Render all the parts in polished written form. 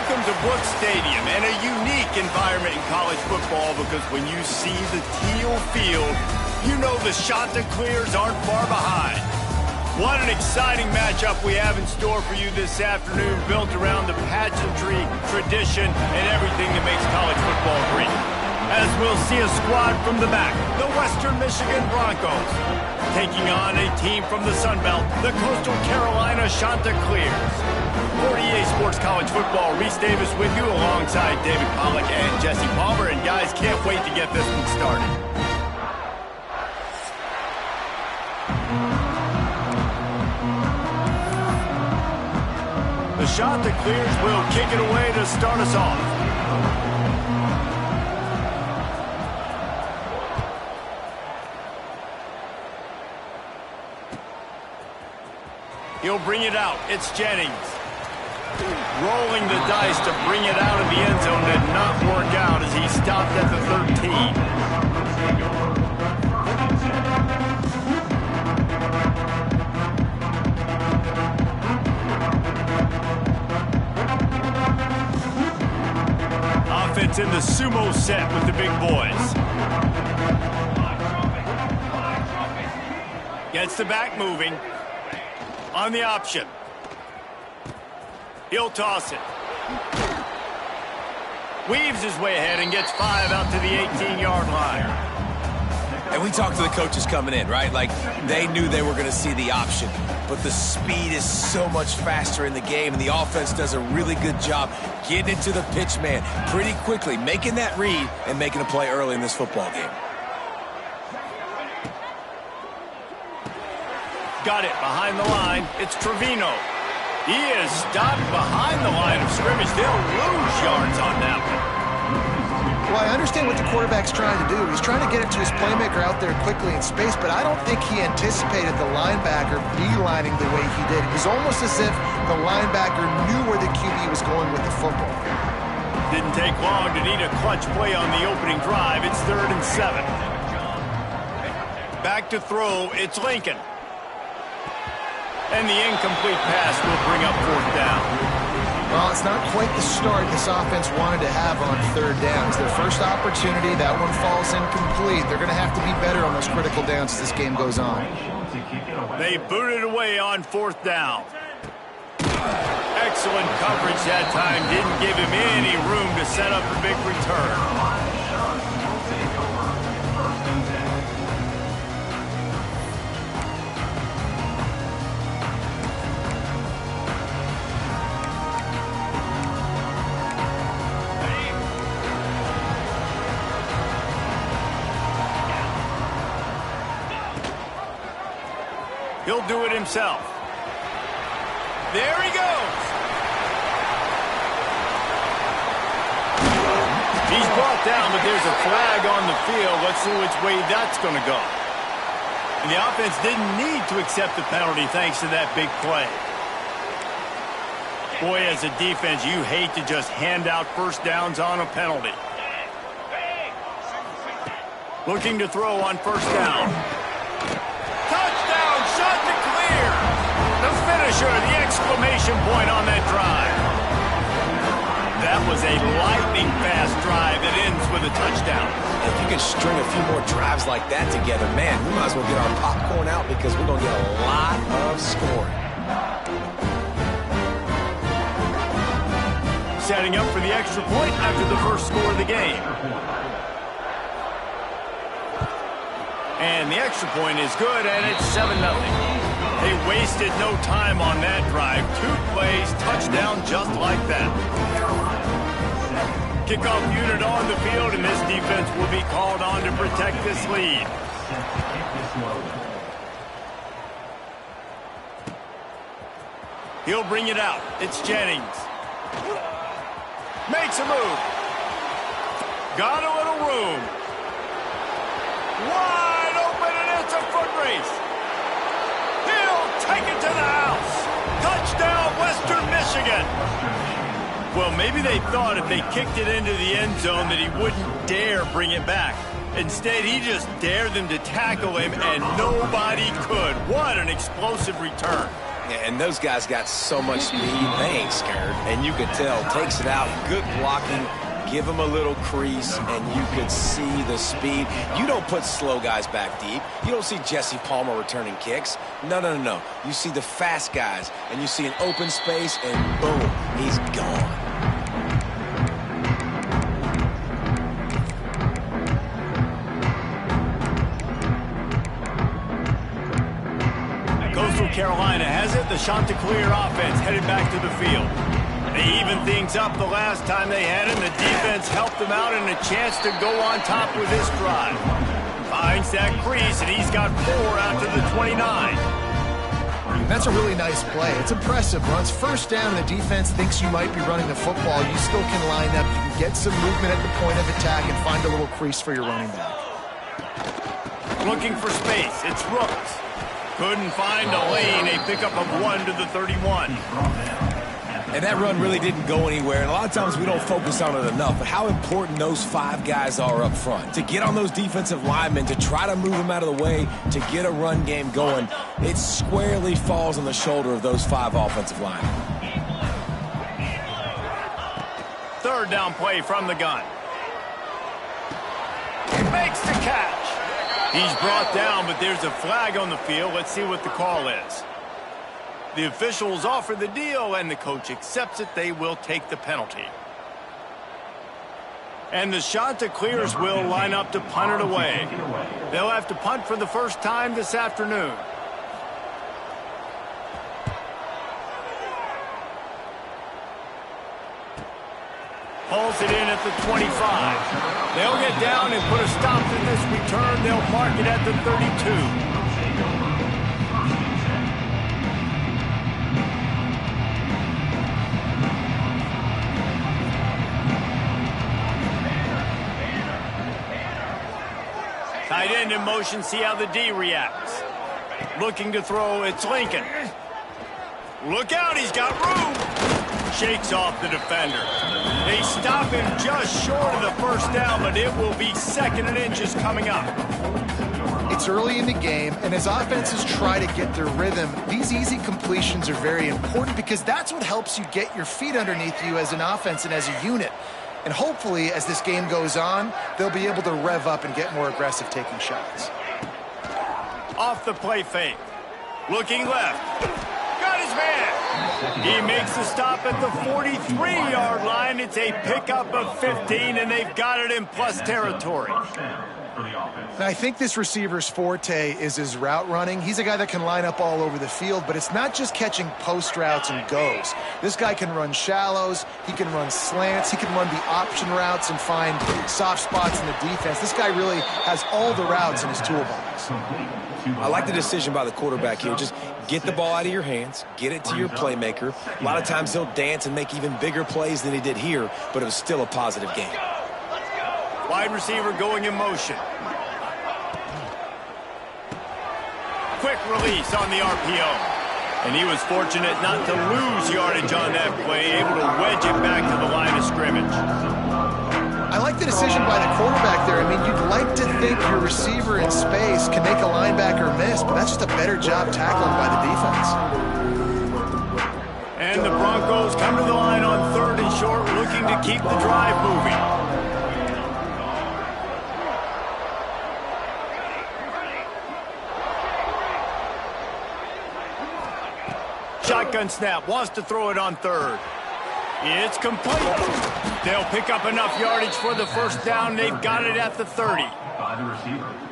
Welcome to Brooks Stadium and a unique environment in college football because when you see the teal field, you know the Chanticleers aren't far behind. What an exciting matchup we have in store for you this afternoon, built around the pageantry, tradition, and everything that makes college football great. As we'll see a squad from the back, the Western Michigan Broncos, taking on a team from the Sun Belt, the Coastal Carolina Chanticleers. 48 Sports College Football, Reese Davis with you alongside David Pollack and Jesse Palmer. And guys, can't wait to get this one started. The Chanticleers will kick it away to start us off. He'll bring it out. It's Jennings. Rolling the dice to bring it out of the end zone did not work out as he stopped at the 13. Offense in the sumo set with the big boys. Gets the back moving. On the option. He'll toss it. Weaves his way ahead and gets 5 out to the 18-yard line. And we talked to the coaches coming in, right? Like, they knew they were going to see the option. But the speed is so much faster in the game, and the offense does a really good job getting into the pitch man pretty quickly, making that read and making a play early in this football game. Got it behind the line. It's Trevino. He is stopped behind the line of scrimmage. They'll lose yards on that one. Well, I understand what the quarterback's trying to do. He's trying to get it to his playmaker out there quickly in space, but I don't think he anticipated the linebacker beelining the way he did. It was almost as if the linebacker knew where the QB was going with the football. Didn't take long to need a clutch play on the opening drive. It's 3rd and 7. Back to throw. It's Lincoln. And the incomplete pass will bring up 4th down. Well, it's not quite the start this offense wanted to have on 3rd down. It's their first opportunity. That one falls incomplete. They're going to have to be better on those critical downs as this game goes on. They booted away on 4th down. Excellent coverage that time. Didn't give him any room to set up a big return. He'll do it himself. There he goes. He's brought down, but there's a flag on the field. Let's see which way that's going to go. And the offense didn't need to accept the penalty thanks to that big play. Boy, as a defense, you hate to just hand out first downs on a penalty. Looking to throw on 1st down. Touchdown, Chanticleer! The finisher, the exclamation point on that drive. That was a lightning-fast drive that ends with a touchdown. If you can string a few more drives like that together, man, we might as well get our popcorn out because we're going to get a lot of scoring. Setting up for the extra point after the first score of the game. And the extra point is good, and it's 7-0. They wasted no time on that drive. 2 plays, touchdown just like that. Kickoff unit on the field, and this defense will be called on to protect this lead. He'll bring it out. It's Jennings. Makes a move. Got a little room. Wide open, and it's a foot race. He'll take it to the house. Touchdown, Western Michigan. Well, maybe they thought if they kicked it into the end zone that he wouldn't dare bring it back. Instead, he just dared them to tackle him, and nobody could. What an explosive return. And those guys got so much speed, they ain't scared. And you could tell, takes it out, good blocking, give him a little crease, and you could see the speed. You don't put slow guys back deep. You don't see Jesse Palmer returning kicks. No. You see the fast guys, and you see an open space, and boom, he's gone. Coastal Carolina has it. The Chanticleer offense headed back to the field. They evened things up the last time they had him. The defense helped them out and a chance to go on top with this drive. Finds that crease, and he's got 4 out to the 29. That's a really nice play. It's impressive. Once first down and the defense thinks you might be running the football, you still can line up. You can get some movement at the point of attack and find a little crease for your running back. Looking for space. It's Rooks. Couldn't find a lane. A pickup of 1 to the 31. And that run really didn't go anywhere. And a lot of times we don't focus on it enough. But how important those 5 guys are up front. To get on those defensive linemen, to try to move them out of the way, to get a run game going, it squarely falls on the shoulder of those 5 offensive linemen. Third down play from the gun. Makes the catch. He's brought down, but there's a flag on the field. Let's see what the call is. The officials offer the deal, and the coach accepts it. They will take the penalty. And the Chanticleers will line up to punt it away. They'll have to punt for the first time this afternoon. Pulls it in at the 25. They'll get down and put a stop to this return. They'll mark it at the 32. Tight end in motion, see how the D reacts. Looking to throw, it's Lincoln. Look out, he's got room. Shakes off the defender. They stop him just short of the first down, but it will be 2nd and inches coming up. It's early in the game, and as offenses try to get their rhythm, these easy completions are very important because that's what helps you get your feet underneath you as an offense and as a unit. And hopefully, as this game goes on, they'll be able to rev up and get more aggressive taking shots. Off the play fake. Looking left. Got his man. He makes the stop at the 43-yard line. It's a pickup of 15, and they've got it in plus territory. Now, I think this receiver's forte is his route running. He's a guy that can line up all over the field, but it's not just catching post routes and goes. This guy can run shallows, he can run slants, he can run the option routes and find soft spots in the defense. This guy really has all the routes in his toolbox. I like the decision by the quarterback here. Just get the ball out of your hands, get it to your playmaker. A lot of times he'll dance and make even bigger plays than he did here, but it was still a positive game. Wide receiver going in motion. Quick release on the RPO. And he was fortunate not to lose yardage on that play, able to wedge it back to the line of scrimmage. I like the decision by the quarterback there. I mean, you'd like to think your receiver in space can make a linebacker miss, but that's just a better job tackling by the defense. And the Broncos come to the line on 3rd and short, looking to keep the drive moving. Shotgun snap, wants to throw it on 3rd. It's complete. They'll pick up enough yardage for the first down. They've got it at the 30.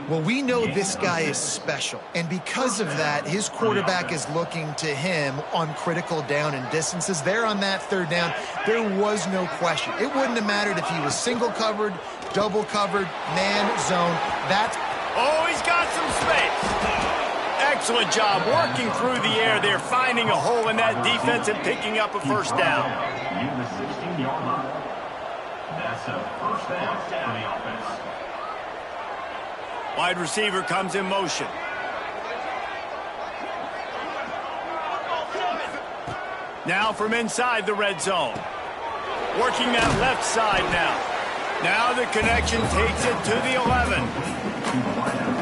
Well, we know this guy is special, and because of that, his quarterback is looking to him on critical down and distances. There on that 3rd down, there was no question. It wouldn't have mattered if he was single covered, double covered, man, zone. Oh, he's got some space. Excellent job working through the air there, finding a hole in that defense and picking up a first down. That's a first down for the offense. Wide receiver comes in motion. Now from inside the red zone. Working that left side now. Now the connection takes it to the 11.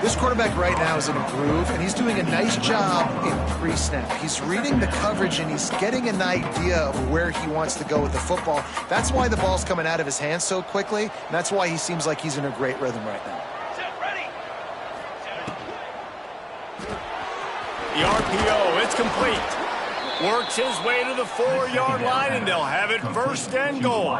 This quarterback right now is in a groove, and he's doing a nice job in pre-snap. He's reading the coverage, and he's getting an idea of where he wants to go with the football. That's why the ball's coming out of his hands so quickly, and that's why he seems like he's in a great rhythm right now. The RPO, it's complete. Works his way to the 4-yard line, and they'll have it first and goal.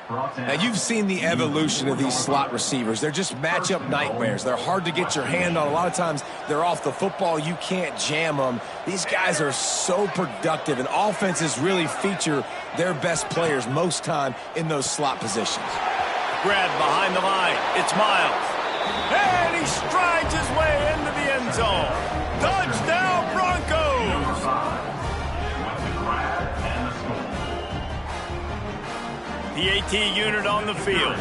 Now, you've seen the evolution of these slot receivers. They're just matchup nightmares. They're hard to get your hand on. A lot of times, they're off the football. You can't jam them. These guys are so productive, and offenses really feature their best players most time in those slot positions. Grab behind the line. It's Miles. And he strides his way into the end zone. Touchdown, Broncos! The AT unit on the field.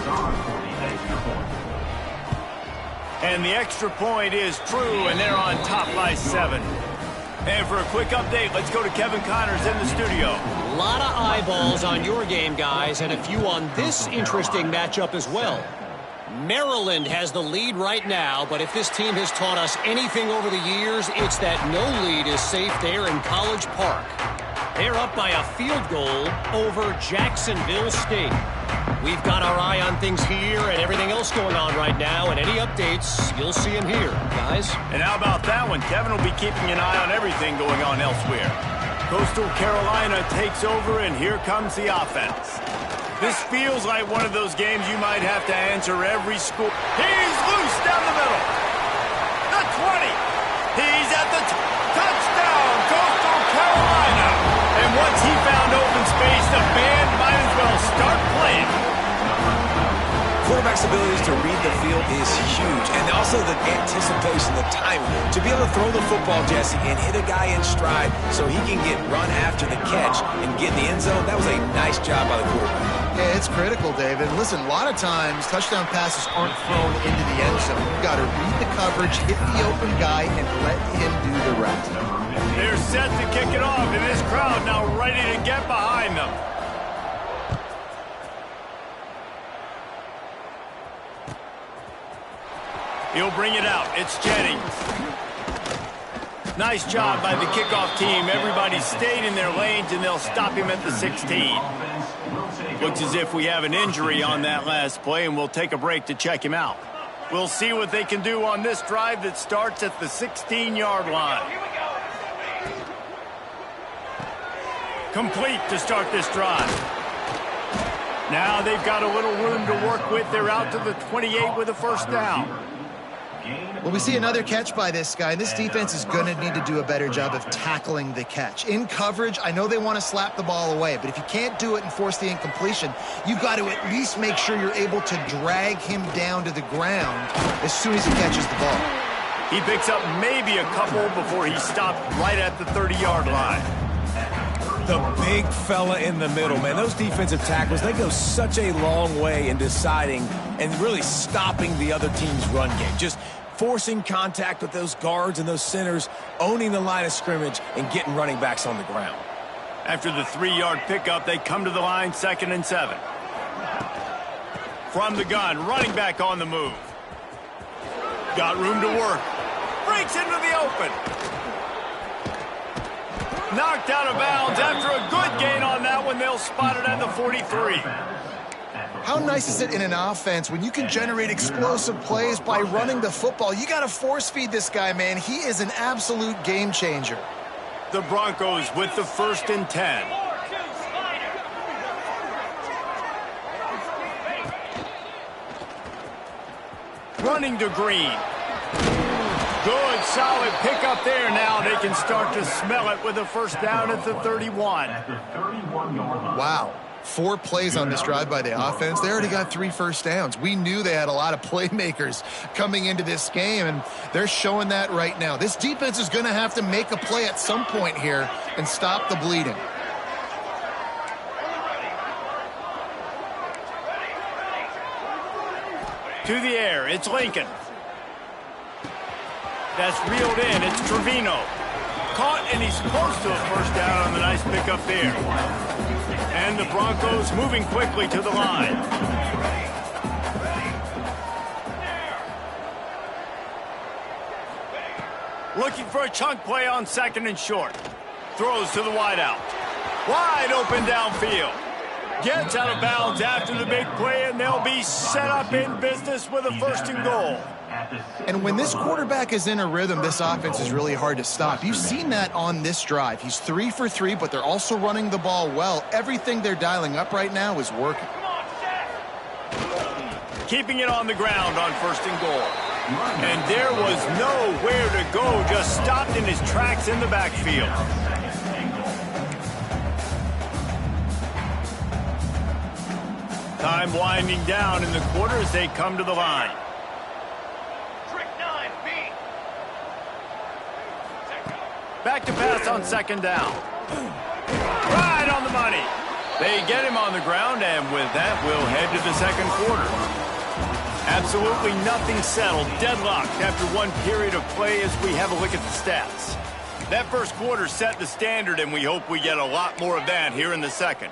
And the extra point is true, and they're on top by 7. And for a quick update, let's go to Kevin Connors in the studio. A lot of eyeballs on your game, guys, and a few on this interesting matchup as well. Maryland has the lead right now, but if this team has taught us anything over the years, it's that no lead is safe there in College Park. They're up by a field goal over Jacksonville State. We've got our eye on things here and everything else going on right now, and any updates, you'll see them here, guys. And how about that one? Kevin will be keeping an eye on everything going on elsewhere. Coastal Carolina takes over, and here comes the offense. This feels like one of those games you might have to answer every score. He's loose down the middle. The 20. He's at the touchdown, Coastal Carolina. And once he found open space, the band might as well start playing. Quarterback's abilities to read the field is huge, and also the anticipation, the timing. To be able to throw the football, Jesse, and hit a guy in stride so he can get run after the catch and get in the end zone, that was a nice job by the quarterback. Yeah, it's critical, David. Listen, a lot of times, touchdown passes aren't thrown into the end zone. You've got to read the coverage, hit the open guy, and let him do the rest. They're set to kick it off, and this crowd now ready to get behind them. He'll bring it out. It's Jennings. Nice job by the kickoff team. Everybody stayed in their lanes, and they'll stop him at the 16. Looks as if we have an injury on that last play, and we'll take a break to check him out. We'll see what they can do on this drive that starts at the 16-yard line. Complete to start this drive. Now they've got a little room to work with. They're out to the 28 with a first down. Well, we see another catch by this guy. This defense is going to need to do a better job of tackling the catch. In coverage, I know they want to slap the ball away, but if you can't do it and force the incompletion, you've got to at least make sure you're able to drag him down to the ground as soon as he catches the ball. He picks up maybe a couple before he stopped right at the 30-yard line. The big fella in the middle, man. Those defensive tackles, they go such a long way in deciding and really stopping the other team's run game. Just forcing contact with those guards and those centers, owning the line of scrimmage, and getting running backs on the ground. After the 3-yard pickup, they come to the line, 2nd and 7. From the gun, running back on the move. Got room to work. Breaks into the open. Knocked out of bounds. After a good gain on that one, they'll spot it at the 43. How nice is it in an offense when you can generate explosive plays by running the football? You got to force feed this guy, man. He is an absolute game changer. The Broncos with the 1st and 10. Running to Green. Good, solid pickup there. Now they can start to smell it with a first down at the 31. Wow. 4 plays on this drive by the offense. They already got 3 first downs. We knew they had a lot of playmakers coming into this game, and they're showing that right now. This defense is going to have to make a play at some point here and stop the bleeding. To the air, it's Lincoln. That's reeled in, it's Trevino. Caught, and he's close to a first down on the nice pickup there. And the Broncos moving quickly to the line. Looking for a chunk play on 2nd and short. Throws to the wideout. Wide open downfield. Gets out of bounds after the big play, and they'll be set up in business with a 1st and goal. And when this quarterback is in a rhythm, this offense is really hard to stop. You've seen that on this drive. He's 3 for 3, but they're also running the ball well. Everything they're dialing up right now is working. Keeping it on the ground on 1st and goal. And there was nowhere to go, just stopped in his tracks in the backfield. Time winding down in the quarter as they come to the line. Back to pass on 2nd down. Right on the money. They get him on the ground, and with that, we'll head to the 2nd quarter. Absolutely nothing settled. Deadlocked after one period of play as we have a look at the stats. That 1st quarter set the standard, and we hope we get a lot more of that here in the 2nd.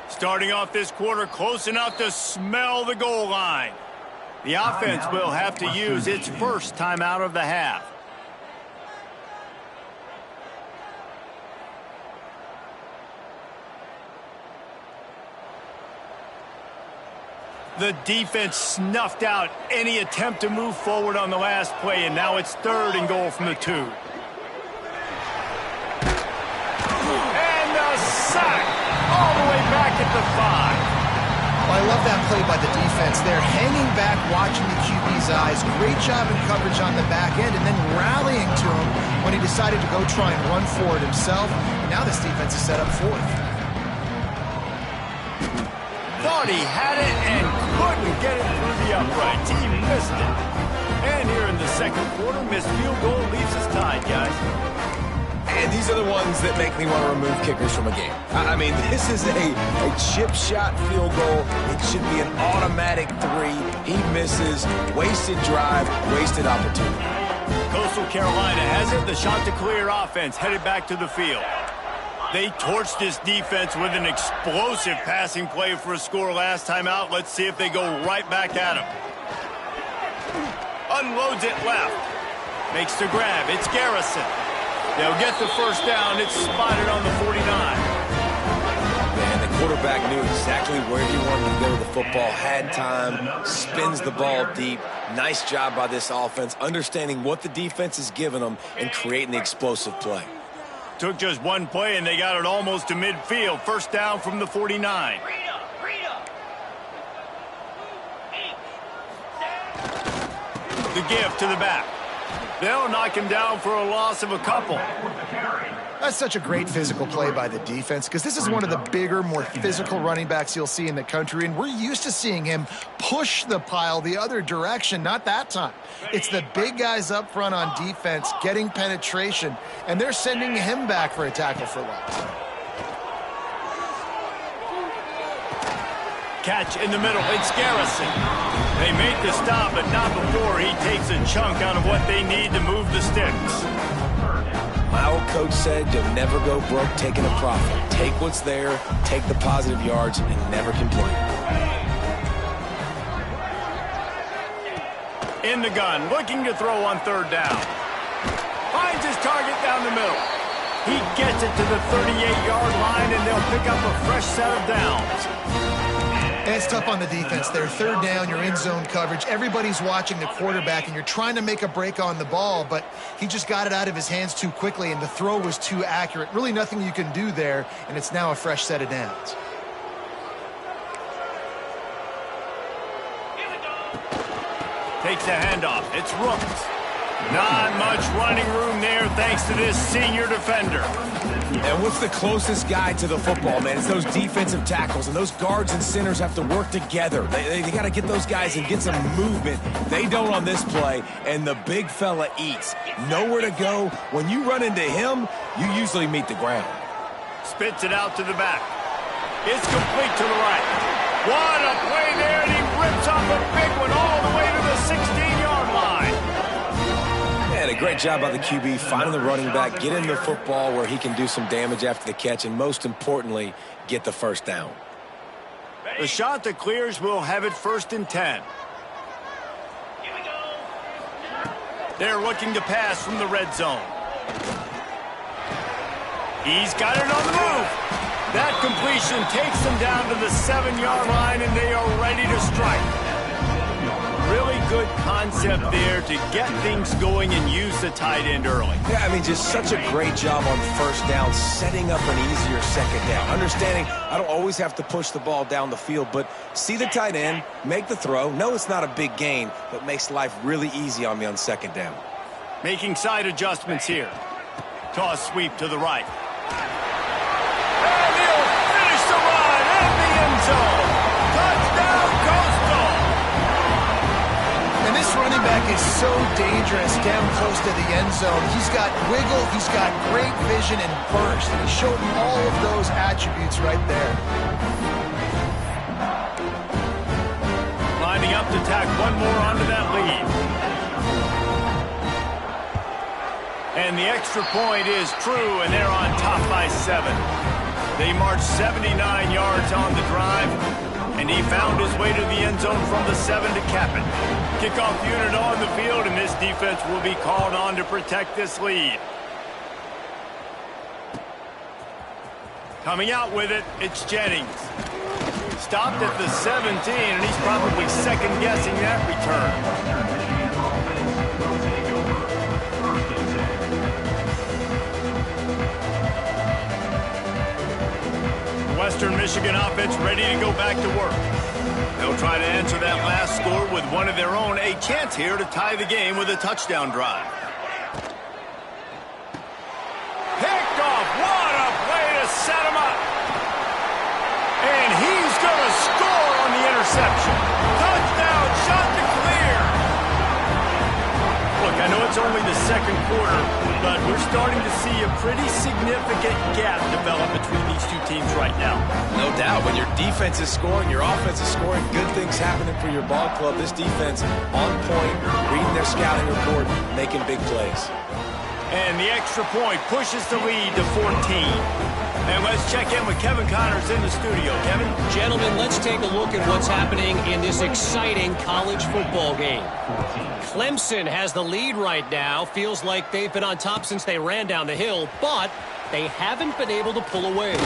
Starting off this quarter close enough to smell the goal line. The offense will have to use its 1st timeout of the half. The defense snuffed out any attempt to move forward on the last play, and now it's 3rd and goal from the 2. And the sack all the way back at the 5. Well, I love that play by the defense. They're hanging back, watching the QB's eyes. Great job in coverage on the back end, and then rallying to him when he decided to go try and run for it himself. Now this defense is set up 4th. Thought he had it and couldn't get it through the uprights. He missed it. And here in the 2nd quarter, missed field goal leaves us tied, guys. And these are the ones that make me want to remove kickers from a game. I mean, this is a chip shot field goal. It should be an automatic 3. He misses. Wasted drive, wasted opportunity. Coastal Carolina has it. The shot to clear offense headed back to the field. They torched this defense with an explosive passing play for a score last time out. Let's see if they go right back at him. Unloads it left. Makes the grab. It's Garrison. They'll get the 1st down. It's spotted on the 49. Man, the quarterback knew exactly where he wanted to go with the football. Had time. Spins the ball deep. Nice job by this offense, understanding what the defense is giving them and creating the explosive play. Took just one play, and they got it almost to midfield. 1st down from the 49. The give to the back. They'll knock him down for a loss of a couple. That's such a great physical play by the defense because this is one of the bigger, more physical running backs you'll see in the country, and we're used to seeing him push the pile the other direction. Not that time. It's the big guys up front on defense getting penetration, and they're sending him back for a tackle for loss. Catch in the middle. It's Garrison. They make the stop, but not before he takes a chunk out of what they need to move the sticks. My old coach said you'll never go broke taking a profit. Take what's there, take the positive yards, and never complain. In the gun, looking to throw on 3rd down. Finds his target down the middle. He gets it to the 38-yard line, and they'll pick up a fresh set of downs. And it's tough on the defense there. 3rd down, you're in zone coverage. Everybody's watching the quarterback, and you're trying to make a break on the ball, but he just got it out of his hands too quickly, and the throw was too accurate. Really nothing you can do there, and it's now a fresh set of downs. Takes a handoff. It's Rooks. Not much running room there thanks to this senior defender. And what's the closest guy to the football, man? It's those defensive tackles, and those guards and centers have to work together. They got to get those guys and get some movement. They don't on this play, and the big fella eats. Nowhere to go. When you run into him, you usually meet the ground. Spits it out to the back. It's complete to the right. What a play there, and he rips off a big one all the way to the 16-yard great job by the QB, finding the running back, getting the football where he can do some damage after the catch, and most importantly, get the first down. The shot that clears will have it 1st and 10. They're looking to pass from the red zone. He's got it on the move. That completion takes them down to the 7-yard line, and they are ready to strike. Really good concept there to get things going and use the tight end early. Yeah, I mean, just such a great job on first down, setting up an easier second down. Understanding I don't always have to push the ball down the field, but see the tight end, make the throw. No, it's not a big gain, but makes life really easy on me on second down. Making side adjustments here. Toss sweep to the right. And he'll finish the run in the end zone. Touchdown, Coastal. And this running back is so dangerous down close to the end zone. He's got wiggle, he's got great vision and burst, and he showed all of those attributes right there. Lining up to tack one more onto that lead. And the extra point is true, and they're on top by 7. They marched 79 yards on the drive, and he found his way to the end zone from the 7 to cap it. Kickoff unit on the field, and this defense will be called on to protect this lead. Coming out with it, it's Jennings. Stopped at the 17, and he's probably second-guessing that return. Western Michigan offense ready to go back to work. They'll try to answer that last score with one of their own. A chance here to tie the game with a touchdown drive. Picked off. What a play to set him up. And he's going to score on the interception. Touchdown, shot to clear. Look, I know it's only the second quarter, but we're starting to see a pretty significant gap develop between these two teams right now. No doubt. When your defense is scoring, your offense is scoring, good things happening for your ball club. This defense on point, reading their scouting report, making big plays. And the extra point pushes the lead to 14. And let's check in with Kevin Connors in the studio. Kevin? Gentlemen, let's take a look at what's happening in this exciting college football game. Clemson has the lead right now. Feels like they've been on top since they ran down the hill, but they haven't been able to pull away.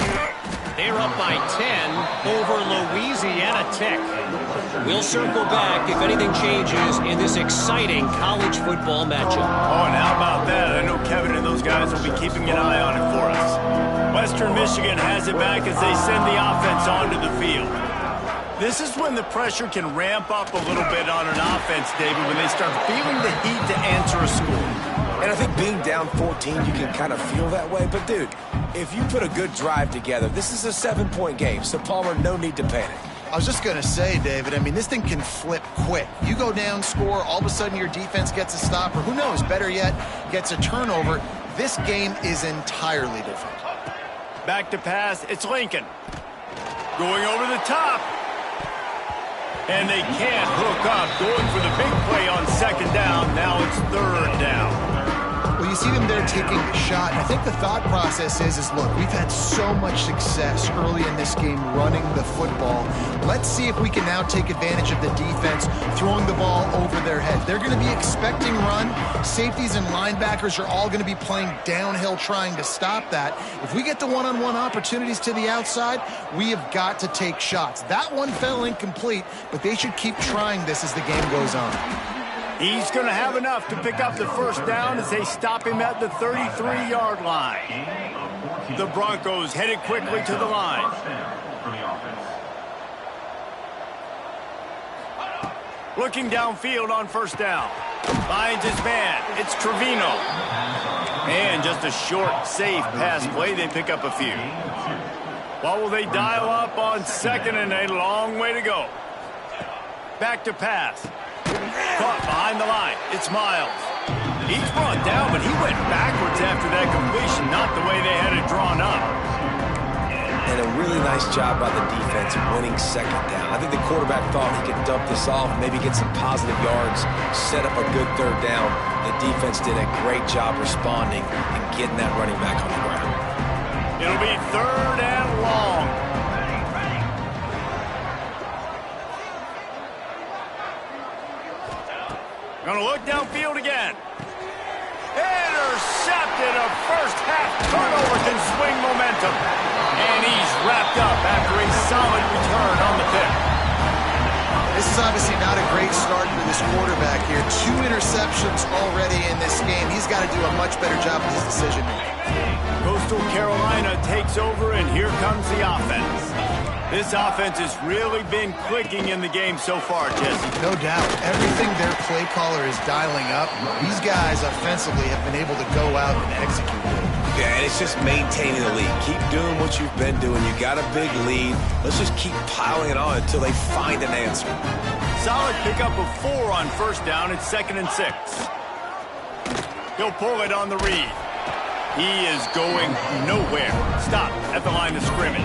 They're up by 10 over Louisiana Tech. We'll circle back if anything changes in this exciting college football matchup. Oh, and how about that? I know Kevin and those guys will be keeping an eye on it for us. Western Michigan has it back as they send the offense onto the field. This is when the pressure can ramp up a little bit on an offense, David, when they start feeling the heat to answer a score. And I think being down 14, you can kind of feel that way. But, dude, if you put a good drive together, this is a 7-point game. So, Palmer, no need to panic. I was just going to say, David, I mean, this thing can flip quick. You go down, score, all of a sudden your defense gets a stop, or who knows, better yet, gets a turnover. This game is entirely different. Back to pass, it's Lincoln. Going over the top. And they can't hook up. Going for the big play on second down. Now it's third down. Well, you see them there taking the shot. I think the thought process is look, we've had so much success early in this game running the football. Let's see if we can now take advantage of the defense throwing the ball over their head. They're going to be expecting run. Safeties and linebackers are all going to be playing downhill trying to stop that. If we get the one-on-one opportunities to the outside, we have got to take shots. That one fell incomplete, but they should keep trying this as the game goes on. He's going to have enough to pick up the first down as they stop him at the 33-yard line. The Broncos headed quickly to the line. Looking downfield on first down. Finds his man. It's Trevino. And just a short, safe pass play. They pick up a few. What will they dial up on second and a long way to go? Back to pass. Caught behind the line. It's Miles. He's brought down, but he went backwards after that completion, not the way they had it drawn up. and a really nice job by the defense winning second down. I think the quarterback thought he could dump this off, maybe get some positive yards, set up a good third down. The defense did a great job responding and getting that running back on the ground. It'll be 3rd and long. Gonna look downfield again. Intercepted. A first half turnover can swing momentum. And he's wrapped up after a solid return on the pick. This is obviously not a great start for this quarterback here. 2 interceptions already in this game. He's got to do a much better job with his decision making. Coastal Carolina takes over, and here comes the offense. This offense has really been clicking in the game so far, Jesse. No doubt. Everything their play caller is dialing up, these guys offensively have been able to go out and execute it. Yeah, and it's just maintaining the lead. Keep doing what you've been doing. You got a big lead. Let's just keep piling it on until they find an answer. Solid pickup of 4 on first down. It's 2nd and 6. He'll pull it on the read. He is going nowhere. Stop at the line of scrimmage.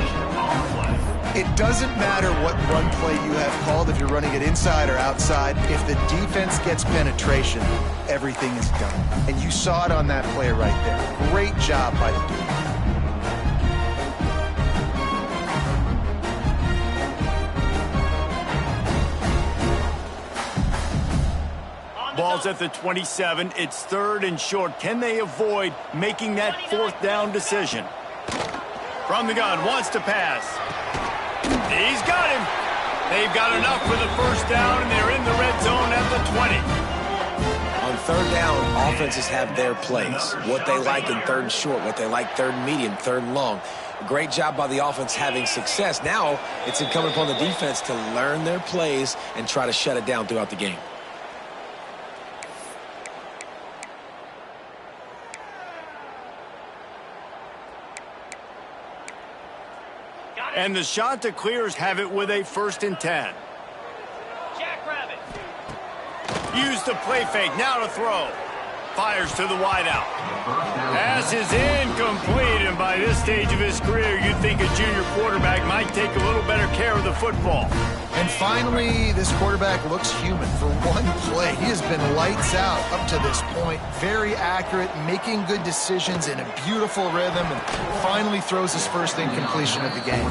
It doesn't matter what run play you have called, if you're running it inside or outside. If the defense gets penetration, everything is done. And you saw it on that play right there. Great job by the defense. Ball's at the 27. It's 3rd and short. Can they avoid making that 4th down decision? From the gun, wants to pass. He's got him. They've got enough for the first down, and they're in the red zone at the 20. On 3rd down, offenses have their plays. What they like in 3rd and short, what they like 3rd and medium, 3rd and long. Great job by the offense having success. Now it's incumbent upon the defense to learn their plays and try to shut it down throughout the game. And the Chanticleers have it with a 1st and 10. Jackrabbit. Use the play fake. Now to throw. Fires to the wideout. Pass is incomplete, and by this stage of his career, you'd think a junior quarterback might take a little better care of the football. And finally, this quarterback looks human. For one play, he has been lights out up to this point. Very accurate, making good decisions in a beautiful rhythm, and finally throws his first incompletion of the game.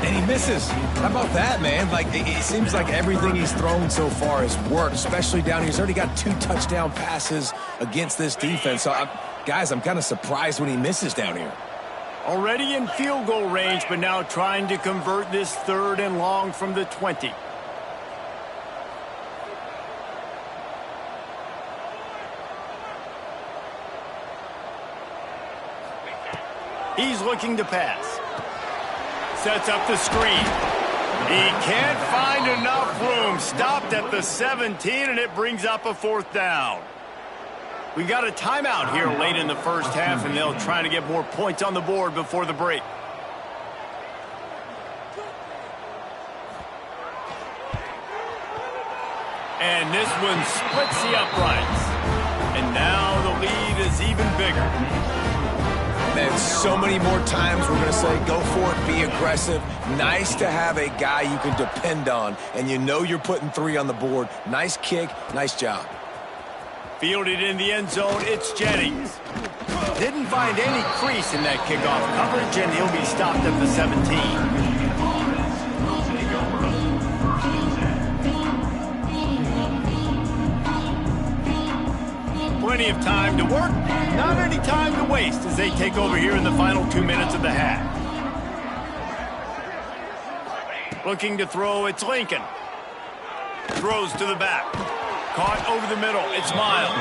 And he misses. How about that, man? Like, it seems like everything he's thrown so far has worked, especially down here. He's already got 2 touchdown passes against this defense. So, guys, I'm kind of surprised when he misses down here. Already in field goal range, but now trying to convert this 3rd and long from the 20. He's looking to pass. Sets up the screen. He can't find enough room. Stopped at the 17, and it brings up a 4th down. We got a timeout here late in the first half, and they'll try to get more points on the board before the break. And this one splits the uprights. And now the lead is even bigger. Man, so many more times we're going to say, go for it, be aggressive. Nice to have a guy you can depend on, and you know you're putting 3 on the board. Nice kick, nice job. Fielded in the end zone, it's Jennings. Didn't find any crease in that kickoff coverage, and he'll be stopped at the 17. Plenty of time to work, not any time to waste as they take over here in the final 2 minutes of the half. Looking to throw, it's Lincoln. Throws to the back. Caught over the middle, it's Miles.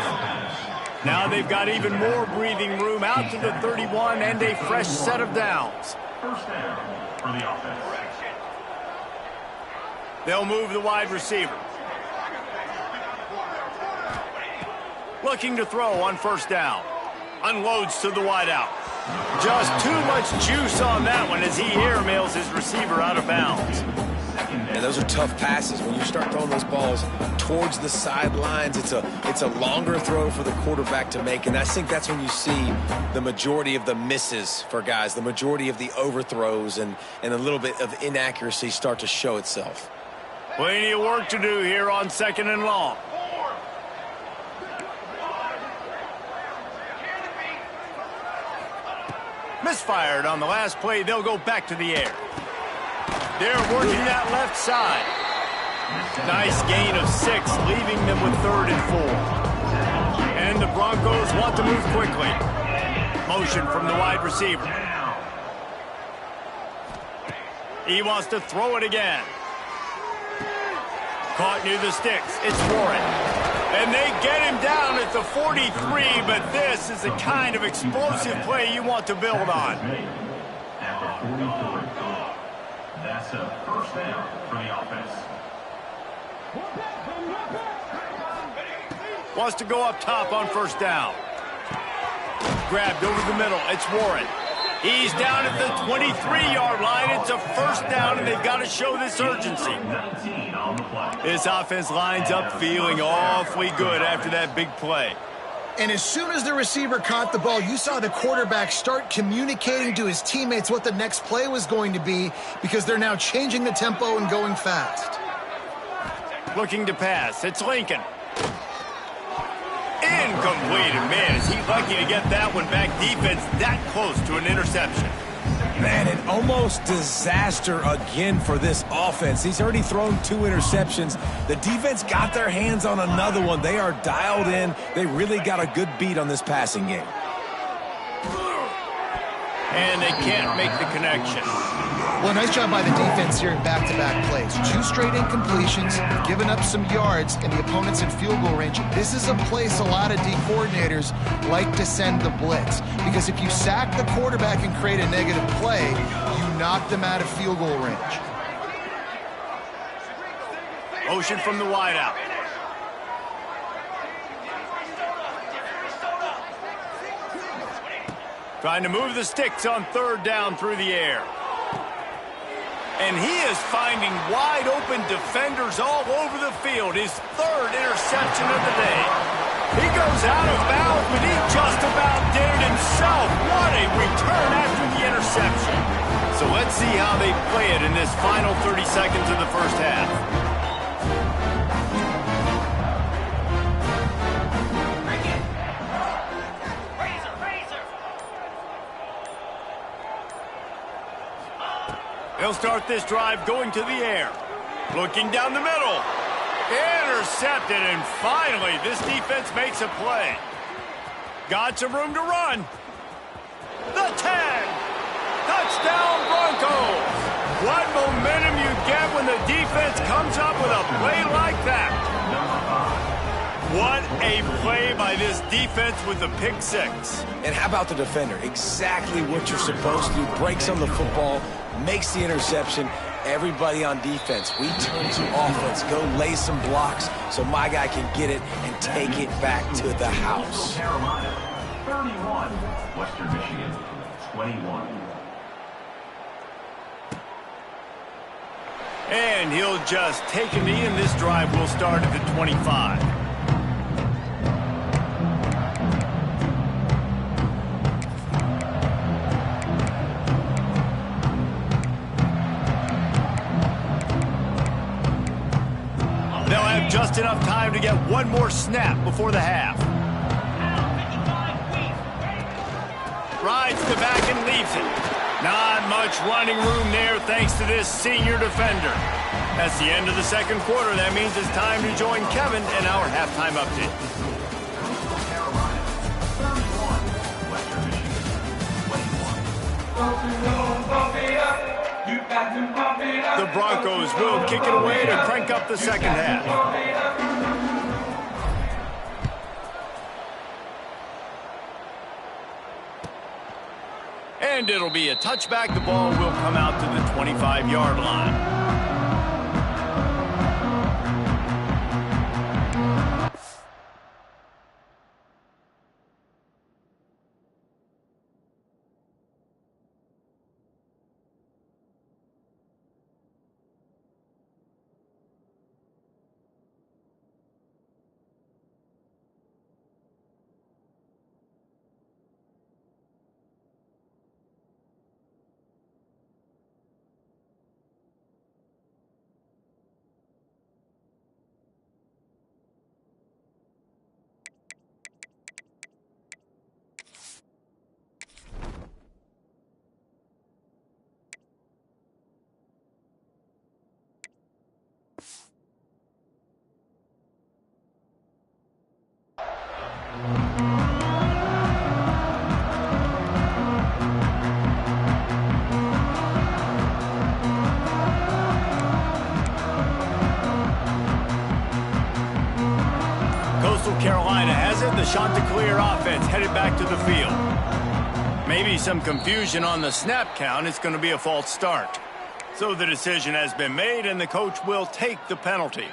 Now they've got even more breathing room out to the 31 and a fresh set of downs. First down for the offense. They'll move the wide receiver. Looking to throw on first down. Unloads to the wideout. Just too much juice on that one as he airmails his receiver out of bounds. And those are tough passes. When you start throwing those balls towards the sidelines, it's a longer throw for the quarterback to make. And I think that's when you see the majority of the misses for guys, the majority of the overthrows and a little bit of inaccuracy start to show itself. Plenty of work to do here on 2nd and long. Misfired on the last play. They'll go back to the air. They're working that left side. Nice gain of 6, leaving them with 3rd and 4. And the Broncos want to move quickly. Motion from the wide receiver. He wants to throw it again. Caught near the sticks. It's Warren. And they get him down at the 43, but this is the kind of explosive play you want to build on. At the 44. That's a first down for the offense. Wants to go up top on 1st down. Grabbed over the middle. It's Warren. He's down at the 23-yard line. It's a 1st down, and they've got to show this urgency. This offense lines up feeling awfully good after that big play. And as soon as the receiver caught the ball, you saw the quarterback start communicating to his teammates what the next play was going to be, because they're now changing the tempo and going fast. Looking to pass. It's Lincoln. Incomplete. And man, is he lucky to get that one back. Defense that close to an interception. Man, an almost disaster again for this offense. He's already thrown 2 interceptions. The defense got their hands on another one. They are dialed in. They really got a good beat on this passing game. And they can't make the connection. Well, nice job by the defense here in back-to-back plays. 2 straight incompletions, giving up some yards, and the opponent's in field goal range. This is a place a lot of D coordinators like to send the blitz, because if you sack the quarterback and create a negative play, you knock them out of field goal range. Motion from the wideout. Trying to move the sticks on 3rd down through the air. And he is finding wide open defenders all over the field. His 3rd interception of the day. He goes out of bounds, but he just about did it himself. What a return after the interception. So let's see how they play it in this final 30 seconds of the 1st half. They'll start this drive going to the air. Looking down the middle. Intercepted, and finally this defense makes a play. Got some room to run. The 10. Touchdown Broncos. What momentum you get when the defense comes up with a play like that. What a play by this defense with the pick 6. And how about the defender? Exactly what you're supposed to do. Breaks on the football, makes the interception. Everybody on defense, we turn to offense. Go lay some blocks so my guy can get it and take it back to the house. Carolina, 31. Western Michigan, 21. And he'll just take a knee, and this drive will start at the 25. Just enough time to get one more snap before the half. Rides the back and leaves it. Not much running room there thanks to this senior defender. That's the end of the 2nd quarter. That means it's time to join Kevin in our halftime update. The Broncos will kick it away to crank up the 2nd half. And it'll be a touchback. The ball will come out to the 25-yard line. Carolina has it. The Chanticleer offense headed back to the field. Maybe some confusion on the snap count. It's going to be a false start. So the decision has been made, and the coach will take the penalty.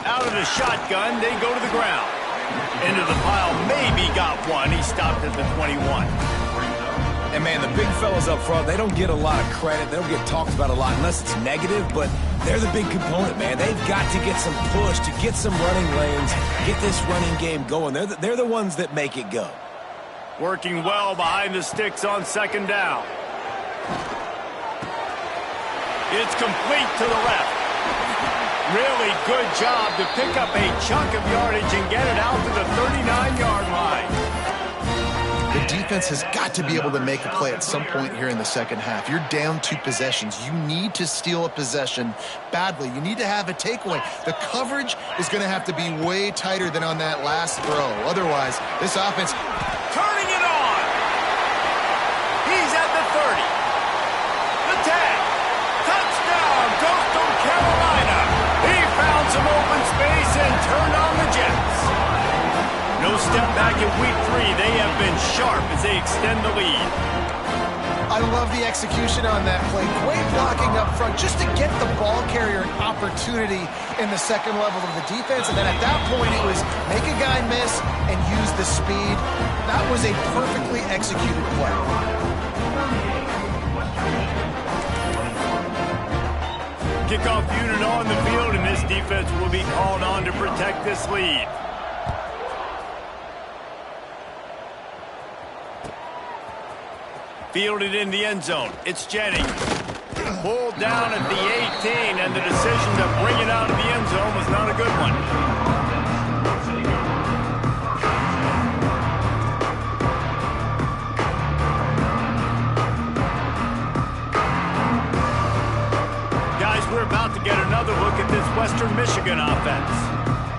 Out of the shotgun, they go to the ground. Into the pile, maybe got one. He stopped at the 21. And, man, the big fellas up front, they don't get a lot of credit. They don't get talked about a lot unless it's negative, but they're the big component, man. They've got to get some push, to get some running lanes, get this running game going. They're the ones that make it go. Working well behind the sticks on second down. It's complete to the left. Really good job to pick up a chunk of yardage and get it out to the 39-yard line. The defense has got to be able to make a play at some point here in the second half. You're down 2 possessions. You need to steal a possession badly. You need to have a takeaway. The coverage is going to have to be way tighter than on that last throw. Otherwise, this offense... Turning it on! He's at the 30. The 10. Touchdown, Coastal Carolina! He found some open space and turned on the Jets. No step back in week 3. They have been sharp as they extend the lead. I love the execution on that play. Great blocking up front just to get the ball carrier an opportunity in the second level of the defense. And then at that point, it was make a guy miss and use the speed. That was a perfectly executed play. Kickoff unit on the field, and this defense will be called on to protect this lead. Fielded in the end zone. It's Jennings. Pulled down at the 18, and the decision to bring it out of the end zone was not a good one. Guys, we're about to get another look at this Western Michigan offense.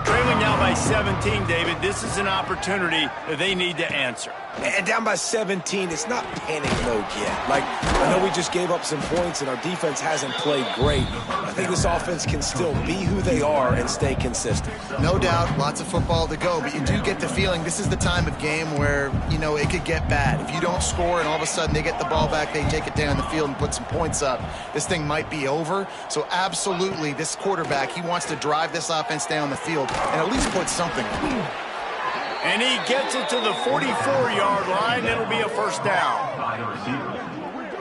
Trailing now by 17, David. This is an opportunity that they need to answer. And down by 17, it's not panic mode yet. Like, I know we just gave up some points and our defense hasn't played great. I think this offense can still be who they are and stay consistent. No doubt, lots of football to go, but you do get the feeling this is the time of game where, you know, it could get bad. If you don't score and all of a sudden they get the ball back, they take it down the field and put some points up, this thing might be over. So absolutely, this quarterback, he wants to drive this offense down the field and at least put something in. And he gets it to the 44-yard line. It'll be a first down.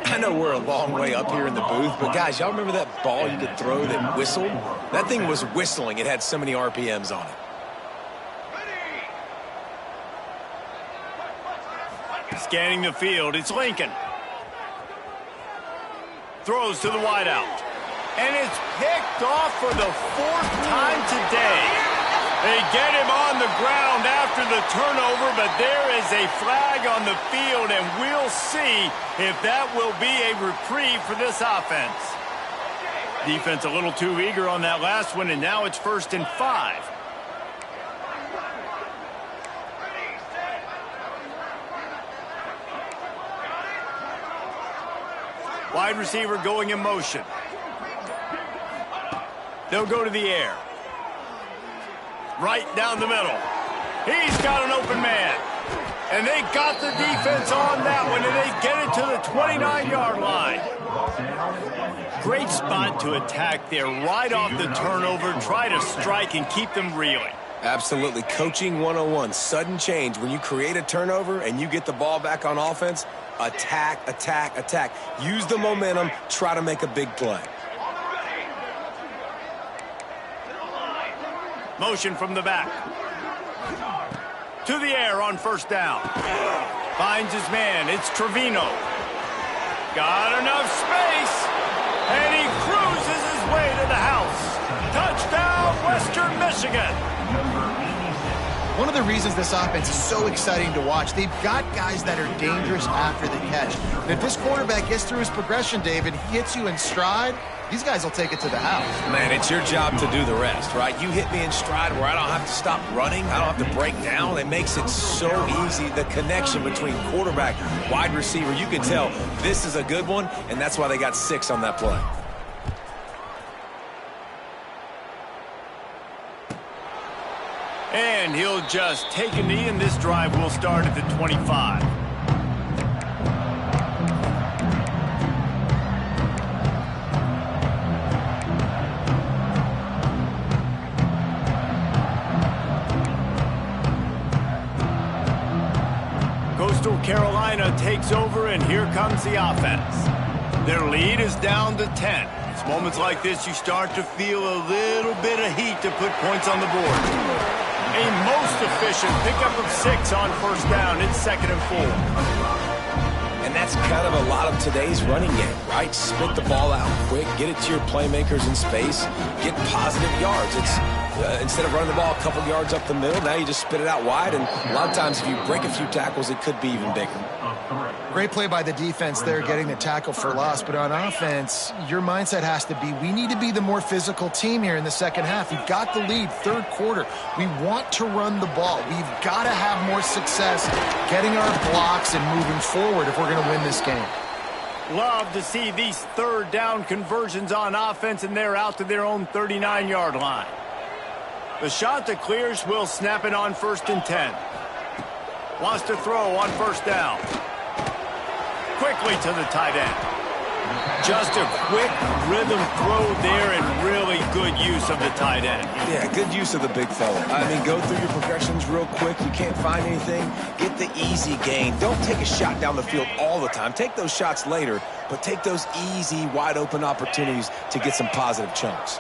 I know we're a long way up here in the booth, but guys, y'all remember that ball you could throw that whistled? That thing was whistling. It had so many RPMs on it. Scanning the field, it's Lincoln. Throws to the wideout. And it's picked off for the 4th time today. They get him on the ground after the turnover, but there is a flag on the field, and we'll see if that will be a reprieve for this offense. Defense a little too eager on that last one, and now it's 1st and 5. Wide receiver going in motion. They'll go to the air. Right down the middle. He's got an open man. And they got the defense on that one, and they get it to the 29-yard line. Great spot to attack there right off the turnover. Try to strike and keep them reeling. Absolutely. Coaching 101. Sudden change. When you create a turnover and you get the ball back on offense, attack, attack, attack. Use the momentum. Try to make a big play. Motion from the back. To the air on 1st down. Finds his man. It's Trevino. Got enough space. And he cruises his way to the house. Touchdown, Western Michigan. One of the reasons this offense is so exciting to watch, they've got guys that are dangerous after the catch. And if this quarterback gets through his progression, David, he hits you in stride, these guys will take it to the house. Man, it's your job to do the rest, right? You hit me in stride where I don't have to stop running. I don't have to break down. It makes it so easy. The connection between quarterback, wide receiver, you can tell this is a good one, and that's why they got 6 on that play. And he'll just take a knee, and this drive will start at the 25. Coastal Carolina takes over, and here comes the offense. Their lead is down to 10. It's moments like this you start to feel a little bit of heat to put points on the board. A most efficient pickup of 6 on first down. It's 2nd and 4. And that's kind of a lot of today's running game, right? Spit the ball out quick, get it to your playmakers in space, get positive yards. It's instead of running the ball a couple yards up the middle, now you just spit it out wide, and a lot of times if you break a few tackles, it could be even bigger. Great play by the defense there, getting the tackle for loss. But on offense, your mindset has to be, we need to be the more physical team here in the second half. We've got the lead, third quarter. We want to run the ball. We've got to have more success getting our blocks and moving forward if we're going to win this game. Love to see these third down conversions on offense, and they're out to their own 39-yard line. The shot that clears will snap it on 1st and 10. Wants to throw on first down. Quickly to the tight end. Just a quick rhythm throw there, and really good use of the tight end. Yeah, good use of the big fella. I mean, go through your progressions real quick. You can't find anything. Get the easy gain. Don't take a shot down the field all the time. Take those shots later, but take those easy, wide-open opportunities to get some positive chunks.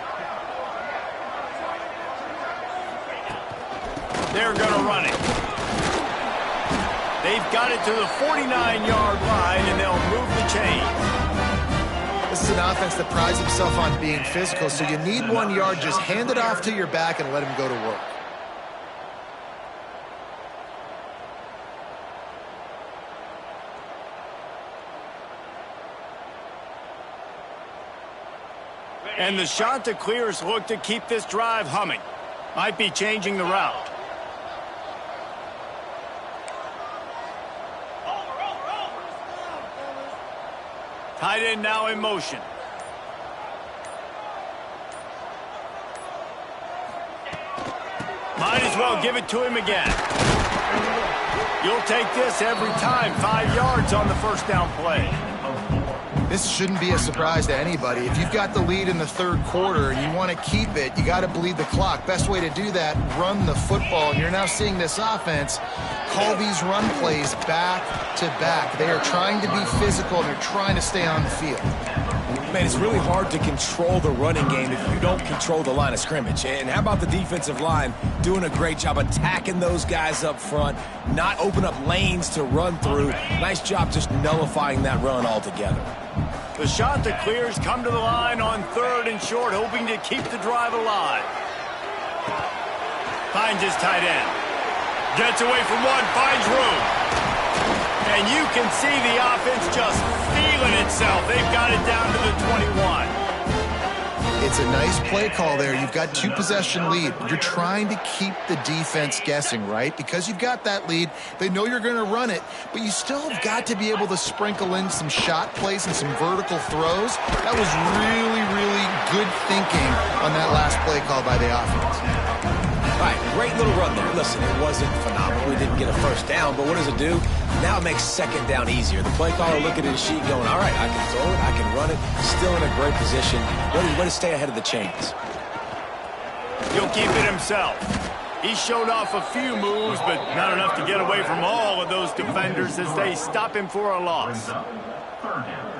They're going to run it. They've got it to the 49-yard line, and they'll move the chain. This is an offense that prides himself on being physical, so you need 1 yard. Just hand it off to your back and let him go to work. And the shot to clears look to keep this drive humming. Might be changing the route. Tight end now in motion. Might as well give it to him again. You'll take this every time. 5 yards on the first down play. This shouldn't be a surprise to anybody. If you've got the lead in the third quarter and you want to keep it, you got to bleed the clock. Best way to do that, run the football. And you're now seeing this offense call these run plays back to back. They are trying to be physical, and they're trying to stay on the field. Man, it's really hard to control the running game if you don't control the line of scrimmage. And how about the defensive line doing a great job attacking those guys up front, not open up lanes to run through. Nice job just nullifying that run altogether. The shot that clears come to the line on 3rd and short, hoping to keep the drive alive. Finds his tight end. Gets away from one, finds room. And you can see the offense just feeling itself. They've got it down to the 21. It's a nice play call there. You've got 2-possession lead. You're trying to keep the defense guessing, right? Because you've got that lead, they know you're going to run it, but you still have got to be able to sprinkle in some shot plays and some vertical throws. That was really, really good thinking on that last play call by the offense. All right, great little run there. Listen, it wasn't phenomenal. We didn't get a first down, but what does it do? Now it makes second down easier. The play caller looking at his sheet going, all right, I can throw it, I can run it, still in a great position. Way to stay ahead of the chains. He'll keep it himself. He showed off a few moves, but not enough to get away from all of those defenders as they stop him for a loss.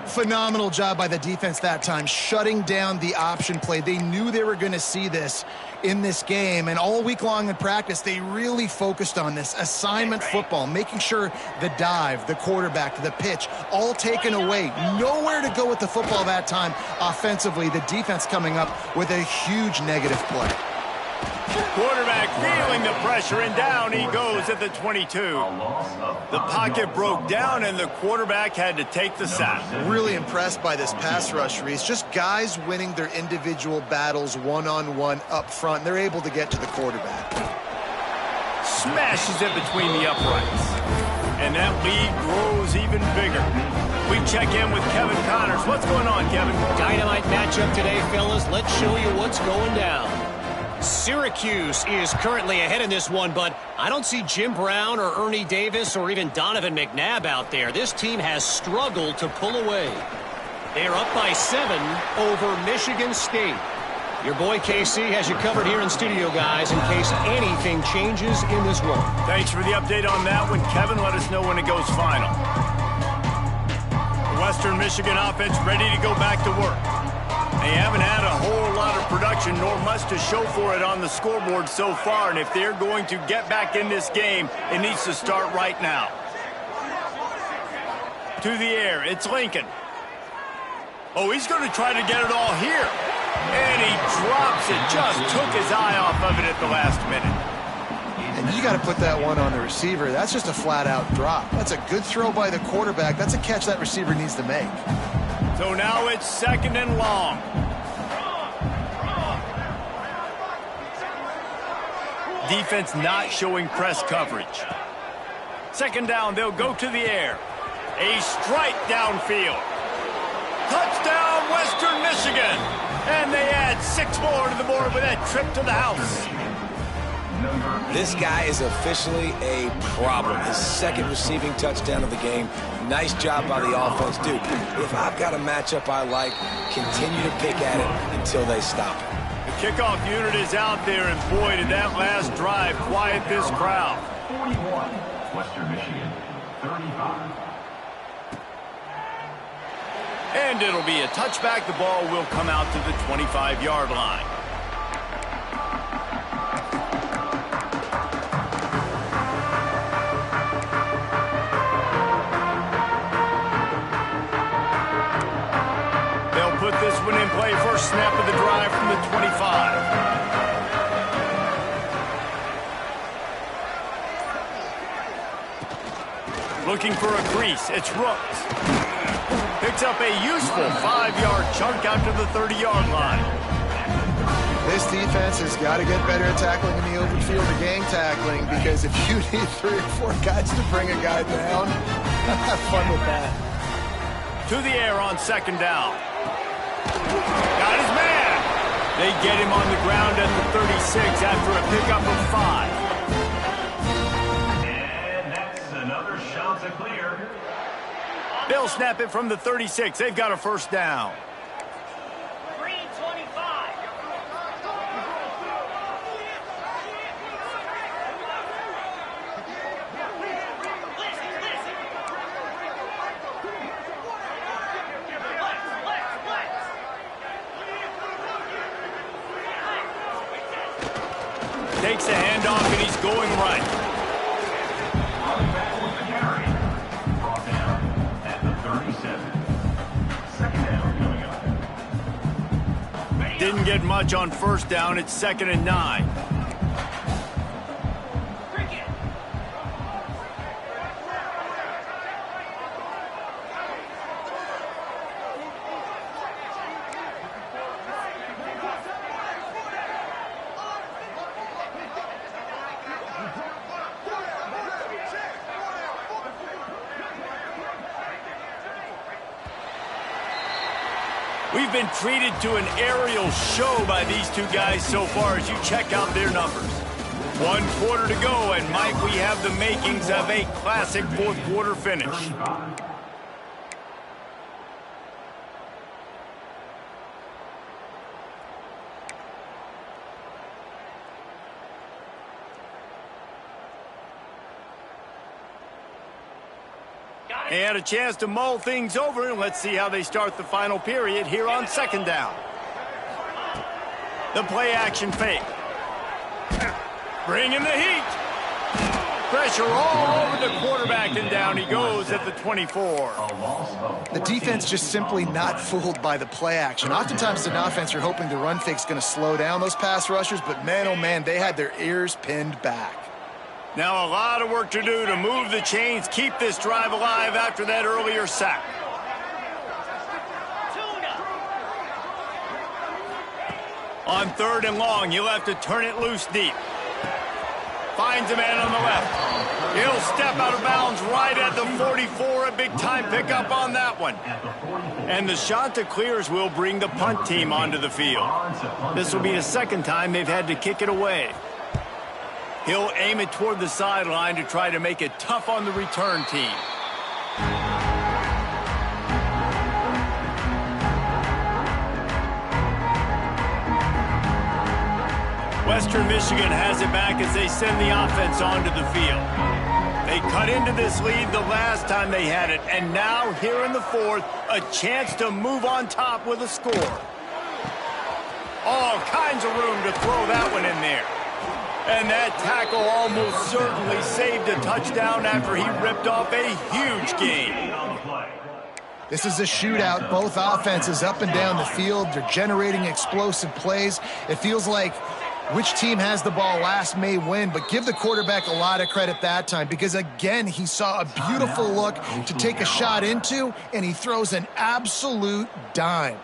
Phenomenal job by the defense that time, shutting down the option play. They knew they were going to see this in this game, and all week long in practice, they really focused on this assignment football, making sure the dive, the quarterback, the pitch, all taken away. Nowhere to go with the football that time offensively. The defense coming up with a huge negative play. Quarterback feeling the pressure, and down he goes at the 22. The pocket broke down, and the quarterback had to take the sack. Really impressed by this pass rush, Reese. Just guys winning their individual battles one-on-one up front. They're able to get to the quarterback. Smashes it between the uprights. And that lead grows even bigger. We check in with Kevin Connors. What's going on, Kevin? Dynamite matchup today, fellas. Let's show you what's going down. Syracuse is currently ahead in this one, but I don't see Jim Brown or Ernie Davis or even Donovan McNabb out there. This team has struggled to pull away. They're up by 7 over Michigan State. Your boy KC has you covered here in studio, guys, in case anything changes in this one. Thanks for the update on that one, Kevin. Let us know when it goes final. The Western Michigan offense ready to go back to work. They haven't had a whole lot of production, nor much to show for it on the scoreboard so far. And if they're going to get back in this game, it needs to start right now. To the air, it's Lincoln. Oh, he's going to try to get it all here. And he drops it. Just took his eye off of it at the last minute. And you got to put that one on the receiver. That's just a flat-out drop. That's a good throw by the quarterback. That's a catch that receiver needs to make. So now it's 2nd and long. Defense not showing press coverage. 2nd down, they'll go to the air. A strike downfield. Touchdown, Western Michigan. And they add 6 more to the board with that trip to the house. This guy is officially a problem. His 2nd receiving touchdown of the game. Nice job by the offense. Dude, if I've got a matchup I like, continue to pick at it until they stop it. The kickoff unit is out there, and boy, did that last drive quiet this crowd. 41, Western Michigan, 35. And it'll be a touchback. The ball will come out to the 25-yard line. Put this one in play. First snap of the drive from the 25. Looking for a crease. It's Rooks. Picks up a useful 5-yard chunk out to the 30-yard line. This defense has got to get better at tackling in the open field, the gang tackling, because if you need 3 or 4 guys to bring a guy down, have fun with that. To the air on 2nd down. Got his man. They get him on the ground at the 36 after a pickup of 5. And that's another shot to clear. They'll snap it from the 36. They've got a 1st down. Takes a handoff, and he's going right. Running back with the carry. Brought down at the 37. 2nd down coming up. Didn't get much on 1st down. It's 2nd and 9. We've been treated to an aerial show by these two guys so far as you check out their numbers. 1 quarter to go, and Mike, we have the makings of a classic 4th quarter finish. 35. They had a chance to mull things over, and let's see how they start the final period here on 2nd down. The play action fake. Bring in the heat. Pressure all over the quarterback, and down he goes at the 24. The defense just simply not fooled by the play action. Oftentimes, as an offense, you're hoping the run fake's going to slow down those pass rushers, but man, oh man, they had their ears pinned back. Now a lot of work to do to move the chains, keep this drive alive after that earlier sack. On 3rd and long, he'll have to turn it loose deep. Finds a man on the left. He'll step out of bounds right at the 44. A big-time pickup on that one. And the Chanticleers will bring the punt team onto the field. This will be the second time they've had to kick it away. He'll aim it toward the sideline to try to make it tough on the return team. Western Michigan has it back as they send the offense onto the field. They cut into this lead the last time they had it, and now here in the 4th, a chance to move on top with a score. All kinds of room to throw that one in there. And that tackle almost certainly saved a touchdown after he ripped off a huge gain. This is a shootout. Both offenses up and down the field. They're generating explosive plays. It feels like which team has the ball last may win, but give the quarterback a lot of credit that time because, again, he saw a beautiful look to take a shot into, and he throws an absolute dime.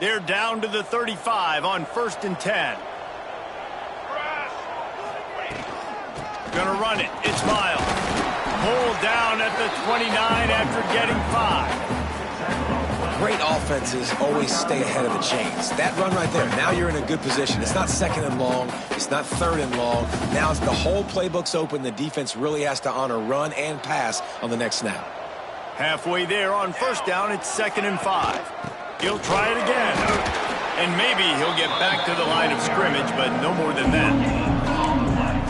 They're down to the 35 on 1st and 10. Gonna run it. It's Miles. Pulled down at the 29 after getting 5. Great offenses always stay ahead of the chains. That run right there, now you're in a good position. It's not 2nd and long. It's not 3rd and long. Now it's the whole playbook's open. The defense really has to honor run and pass on the next snap. Halfway there on 1st down, it's 2nd and 5. He'll try it again. And maybe he'll get back to the line of scrimmage, but no more than that.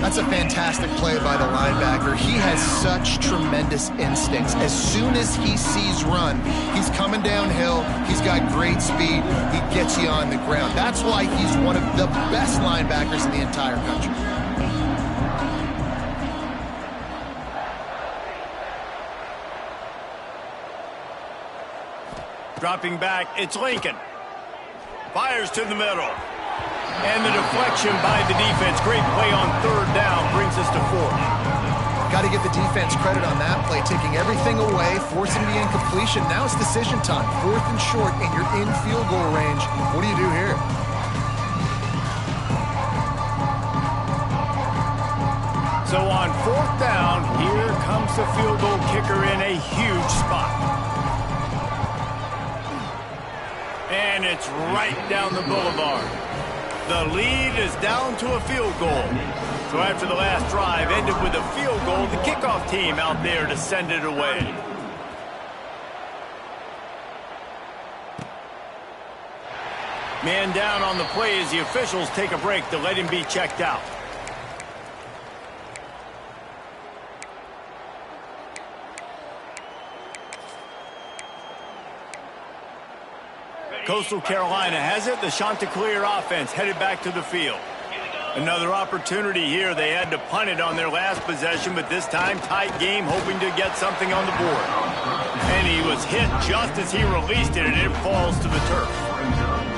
That's a fantastic play by the linebacker. He has such tremendous instincts. As soon as he sees run, he's coming downhill. He's got great speed. He gets you on the ground. That's why he's one of the best linebackers in the entire country. Dropping back, it's Lincoln. Fires to the middle. And the deflection by the defense. Great play on 3rd down brings us to 4th. Got to give the defense credit on that play, taking everything away, forcing the incompletion. Now it's decision time. 4th and short, and you're in field goal range. What do you do here? So on 4th down, here comes the field goal kicker in a huge spot. And it's right down the boulevard. The lead is down to a field goal. So after the last drive ended with a field goal, the kickoff team out there to send it away. Man down on the play as the officials take a break to let him be checked out. Coastal Carolina has it. The Chanticleer offense headed back to the field. Another opportunity here. They had to punt it on their last possession, but this time tight game, hoping to get something on the board. And he was hit just as he released it, and it falls to the turf.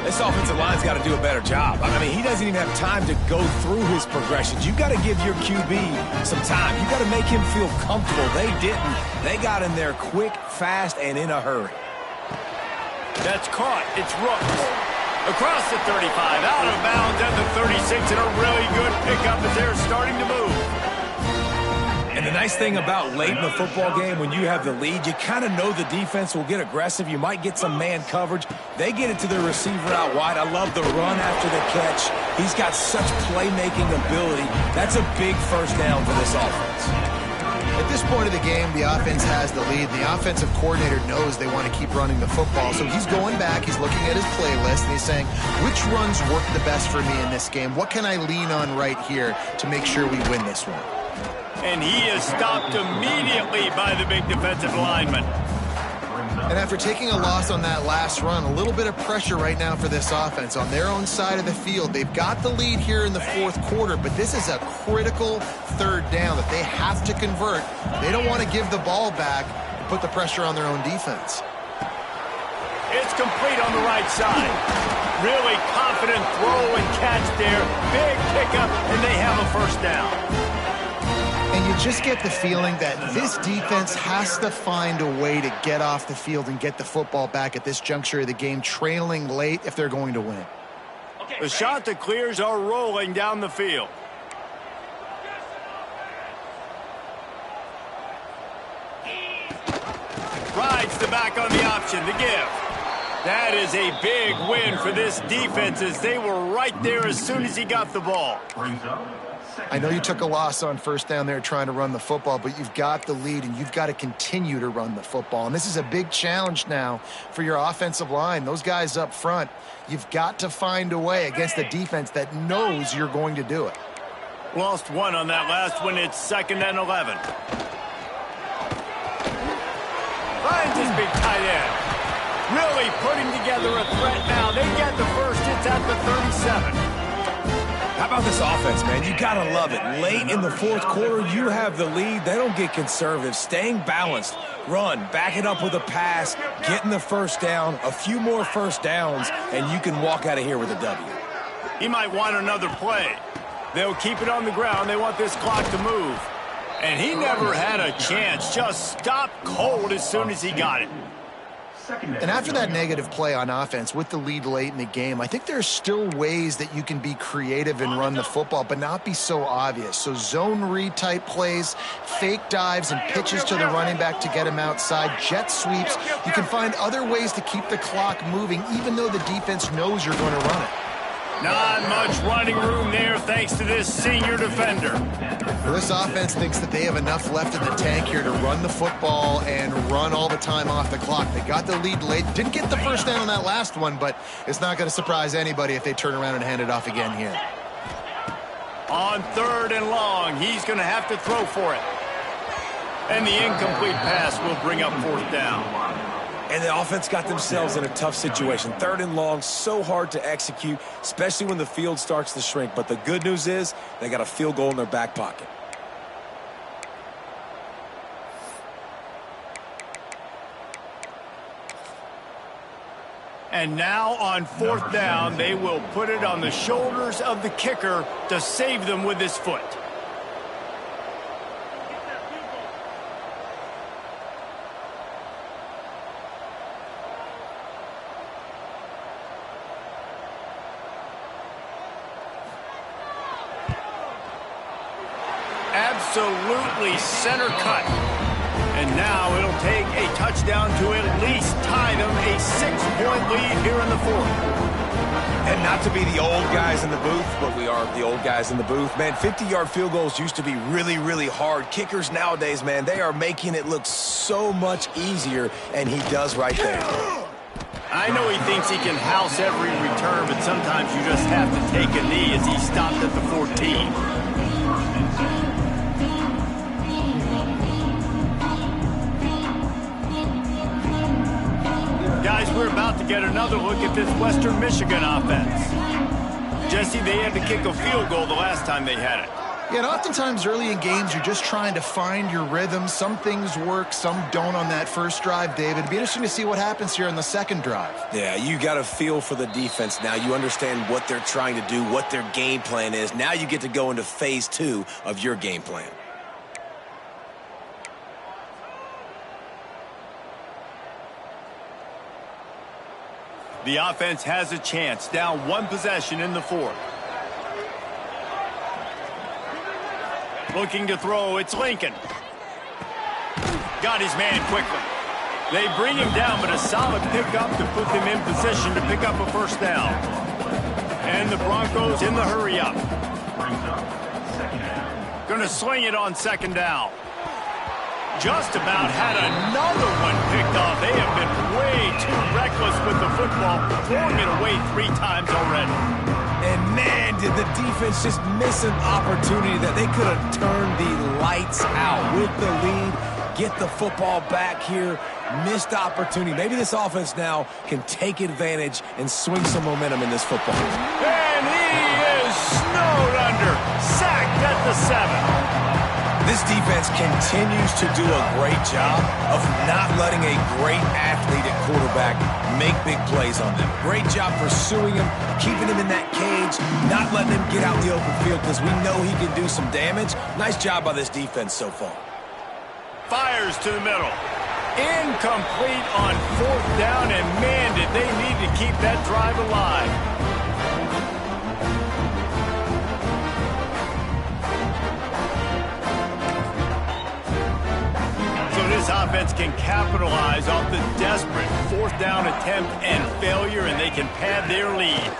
This offensive line's got to do a better job. I mean, he doesn't even have time to go through his progressions. You've got to give your QB some time. You've got to make him feel comfortable. They didn't. They got in there quick, fast, and in a hurry. That's caught. It's Rooks. Across the 35, out of bounds at the 36, and a really good pickup as they're starting to move. And the nice thing about late in the football game, when you have the lead, you kind of know the defense will get aggressive. You might get some man coverage. They get it to the receiver out wide. I love the run after the catch. He's got such playmaking ability. That's a big 1st down for this offense. At this point of the game, the offense has the lead. The offensive coordinator knows they want to keep running the football. So he's going back, he's looking at his playlist, and he's saying, which runs work the best for me in this game? What can I lean on right here to make sure we win this one? And he is stopped immediately by the big defensive lineman. And after taking a loss on that last run, a little bit of pressure right now for this offense on their own side of the field. They've got the lead here in the fourth quarter, but this is a critical third down that they have to convert. They don't want to give the ball back and put the pressure on their own defense. It's complete on the right side. Really confident throw and catch there. Big pickup, and they have a first down. And you just get the feeling that this defense has to find a way to get off the field and get the football back at this juncture of the game, trailing late if they're going to win. The shot that clears are rolling down the field. Rides the back on the option to give. That is a big win for this defense as they were right there as soon as he got the ball. I know you took a loss on first down there trying to run the football, but you've got the lead and you've got to continue to run the football. And this is a big challenge now for your offensive line. Those guys up front, you've got to find a way against a defense that knows you're going to do it. Lost one on that last one. It's 2nd and 11. Finds his big tight end. Really putting together a threat now. They get the first. It's at the 37. How about this offense, man? You got to love it. Late in the fourth quarter, you have the lead. They don't get conservative. Staying balanced. Run, back it up with a pass, getting the first down, a few more first downs, and you can walk out of here with a W. He might want another play. They'll keep it on the ground. They want this clock to move. And he never had a chance. Just stopped cold as soon as he got it. And after that negative play on offense with the lead late in the game, I think there's still ways that you can be creative and run the football, but not be so obvious. So zone read type plays, fake dives and pitches to the running back to get him outside, jet sweeps. You can find other ways to keep the clock moving, even though the defense knows you're going to run it. Not much running room there thanks to this senior defender. Well, this offense thinks that they have enough left in the tank here to run the football and run all the time off the clock. They got the lead late. Didn't get the first down on that last one, but it's not going to surprise anybody if they turn around and hand it off again here. On 3rd and long, he's going to have to throw for it. And the incomplete pass will bring up 4th down. And the offense got themselves in a tough situation. 3rd and long, so hard to execute, especially when the field starts to shrink. But the good news is they got a field goal in their back pocket. And now on 4th down, they will put it on the shoulders of the kicker to save them with his foot. Absolutely center cut. And now it'll take a touchdown to at least tie them a 6-point lead here in the 4th. And not to be the old guys in the booth, but we are the old guys in the booth. Man, 50-yard field goals used to be really, really hard. Kickers nowadays, man, they are making it look so much easier, and he does right there. I know he thinks he can house every return, but sometimes you just have to take a knee as he stopped at the 14. Guys, we're about to get another look at this Western Michigan offense. Jesse, they had to kick a field goal the last time they had it. Yeah, and oftentimes early in games, you're just trying to find your rhythm. Some things work, some don't on that first drive, David. It'd be interesting to see what happens here on the second drive. Yeah, you got a feel for the defense now. You understand what they're trying to do, what their game plan is. Now you get to go into phase 2 of your game plan. The offense has a chance, down 1 possession in the 4th. Looking to throw, it's Lincoln. Got his man quickly. They bring him down, but a solid pickup to put them in position to pick up a first down. And the Broncos in the hurry-up. Gonna swing it on 2nd down. Just about had another one picked off. They have been way too reckless with the football, throwing it away 3 times already. And man, did the defense just miss an opportunity that they could have turned the lights out with the lead. get the football back here. Missed opportunity. Maybe this offense now can take advantage and swing some momentum in this football. And he is snowed under. Sacked at the 7. This defense continues to do a great job of not letting a great athlete at quarterback make big plays on them. Great job pursuing him, keeping him in that cage, not letting him get out in the open field because we know he can do some damage. Nice job by this defense so far. Fires to the middle. Incomplete on 4th down, and man, did they need to keep that drive alive. So this offense can capitalize off the desperate 4th down attempt and failure, and they can pad their lead.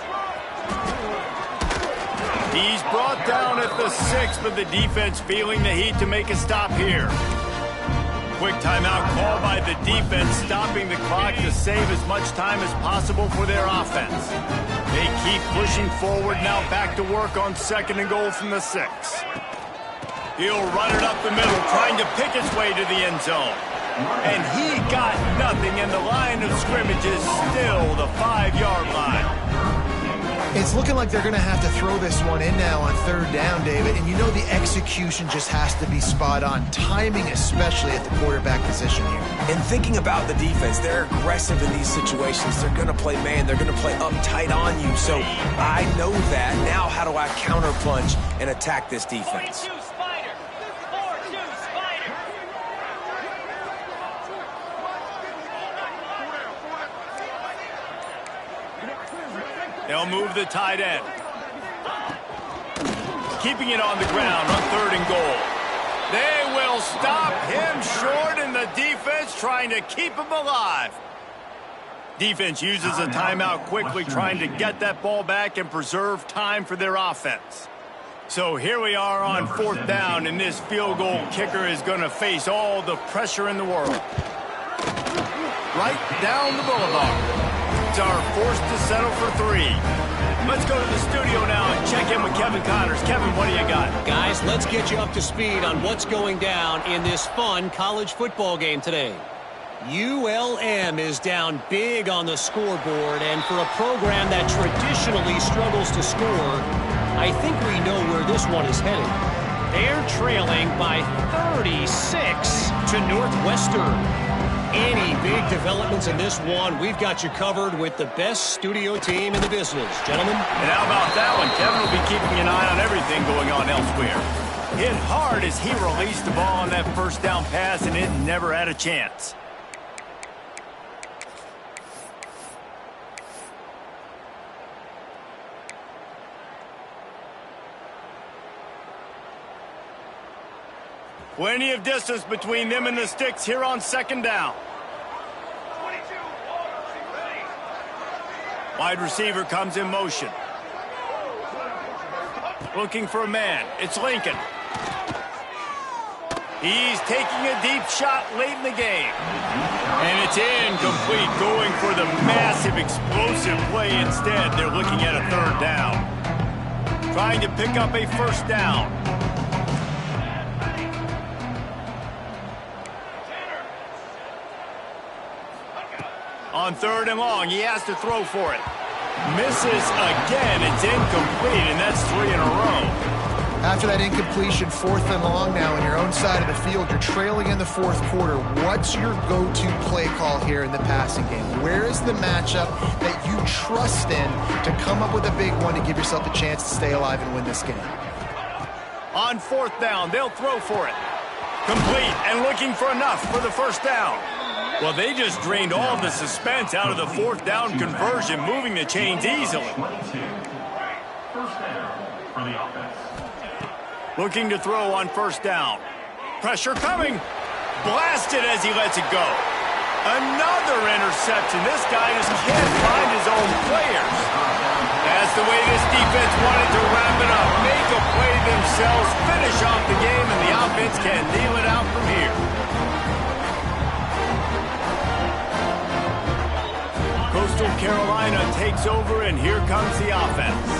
He's brought down at the 6, but the defense feeling the heat to make a stop here. Quick timeout call by the defense, stopping the clock to save as much time as possible for their offense. They keep pushing forward, now back to work on 2nd and goal from the 6. He'll run it up the middle, trying to pick his way to the end zone. And he got nothing, and the line of scrimmage is still the 5-yard line. It's looking like they're going to have to throw this one in now on 3rd down, David. And you know the execution just has to be spot on. Timing, especially at the quarterback position here. And thinking about the defense, they're aggressive in these situations. They're going to play man. They're going to play uptight on you. So I know that. Now how do I counterpunch and attack this defense? They'll move the tight end. Keeping it on the ground on 3rd and goal. They will stop him short, and the defense trying to keep him alive. Defense uses a timeout quickly, trying to get that ball back and preserve time for their offense. So here we are on 4th down, and this field goal kicker is going to face all the pressure in the world. Right down the boulevard. Are forced to settle for 3. Let's go to the studio now and check in with Kevin Connors. Kevin, what do you got? Guys, let's get you up to speed on what's going down in this fun college football game today. ULM is down big on the scoreboard, and for a program that traditionally struggles to score, I think we know where this one is headed. They're trailing by 36 to Northwestern. Any big developments in this one, we've got you covered with the best studio team in the business. Gentlemen? And how about that one? Kevin will be keeping an eye on everything going on elsewhere. Hit hard as he released the ball on that 1st down pass, and it never had a chance. Plenty of distance between them and the sticks here on 2nd down. Wide receiver comes in motion. Looking for a man. It's Lincoln. He's taking a deep shot late in the game. And it's incomplete, going for the massive explosive play instead. They're looking at a 3rd down. Trying to pick up a 1st down. On 3rd and long, he has to throw for it. Misses again. It's incomplete, and that's 3 in a row. After that incompletion, 4th and long now on your own side of the field, you're trailing in the 4th quarter. What's your go-to play call here in the passing game? Where is the matchup that you trust in to come up with a big one to give yourself a chance to stay alive and win this game? On 4th down, they'll throw for it. Complete and looking for enough for the 1st down. Well, they just drained all the suspense out of the 4th down conversion, moving the chains easily. 1st down for the offense. Looking to throw on 1st down. Pressure coming. Blasted as he lets it go. Another interception. This guy just can't find his own players. That's the way this defense wanted to wrap it up. Make a play themselves, finish off the game, and the offense can kneel it out from here. Coastal Carolina takes over, and here comes the offense.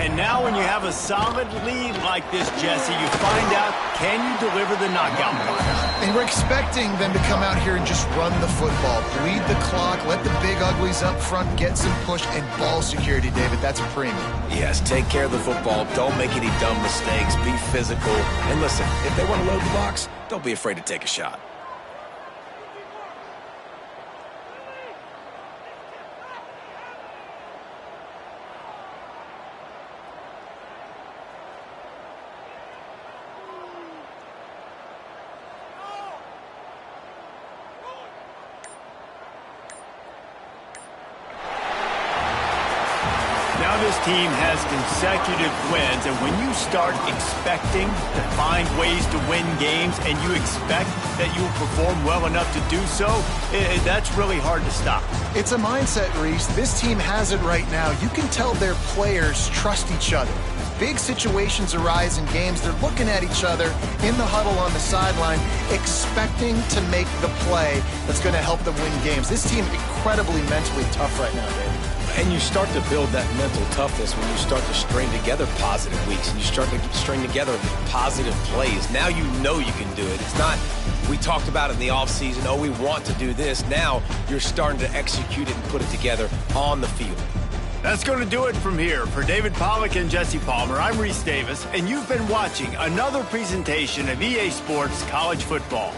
And now when you have a solid lead like this, Jesse, you find out, can you deliver the knockout punch? And we're expecting them to come out here and just run the football, bleed the clock, let the big uglies up front get some push, and ball security, David. That's a premium. Yes, take care of the football. Don't make any dumb mistakes. Be physical. And listen, if they want to load the box, don't be afraid to take a shot. Now this team has consecutive wins, and when you start expecting to find ways to win games and you expect that you will perform well enough to do so, that's really hard to stop. It's a mindset, Reese. This team has it right now. You can tell their players trust each other. Big situations arise in games. They're looking at each other in the huddle on the sideline, expecting to make the play that's going to help them win games. This team incredibly mentally tough right now, David. And you start to build that mental toughness when you start to string together positive weeks and you start to string together positive plays. Now you know you can do it. It's not, we talked about it in the offseason, oh, we want to do this. Now you're starting to execute it and put it together on the field. That's going to do it from here. For David Pollack and Jesse Palmer, I'm Reese Davis, and you've been watching another presentation of EA Sports College Football.